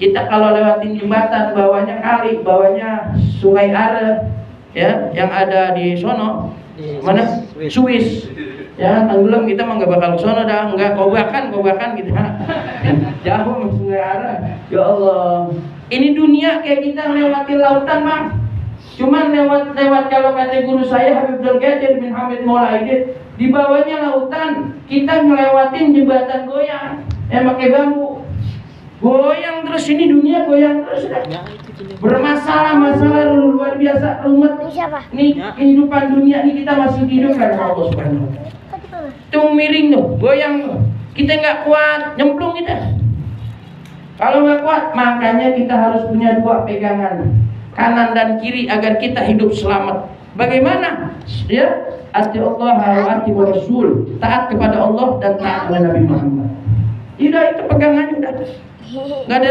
kita kalau lewatin jembatan, bawahnya kali, bawahnya sungai Are, ya, yang ada di sono, mana? Swiss. Ya, tenggelam kita mah nggak bakal ke sono dah, nggak kobakan gitu. Jauh sungai Are. Ya Allah. Ini dunia kayak kita melewati lautan, Bang. Cuman lewat kalau kata guru saya Habib Abdul Qadir bin Hamid Maula Aidid, di bawahnya lautan kita ngelewatin jembatan goyang yang pakai bambu. Goyang terus, ini dunia goyang terus. Bermasalah luar biasa, rumit. Nih kehidupan dunia ini kita masih hidup kan Allah Subhanahu wa taala. Tuh miring tuh, goyang tuh. Kita nggak kuat, nyemplung kita. Kalau nggak kuat, makanya kita harus punya dua pegangan, kanan dan kiri, agar kita hidup selamat. Bagaimana? Ya, ati Allah wa ati Rasul, taat kepada Allah dan taat kepada Nabi Muhammad. Itu pegangannya udah. Nggak ada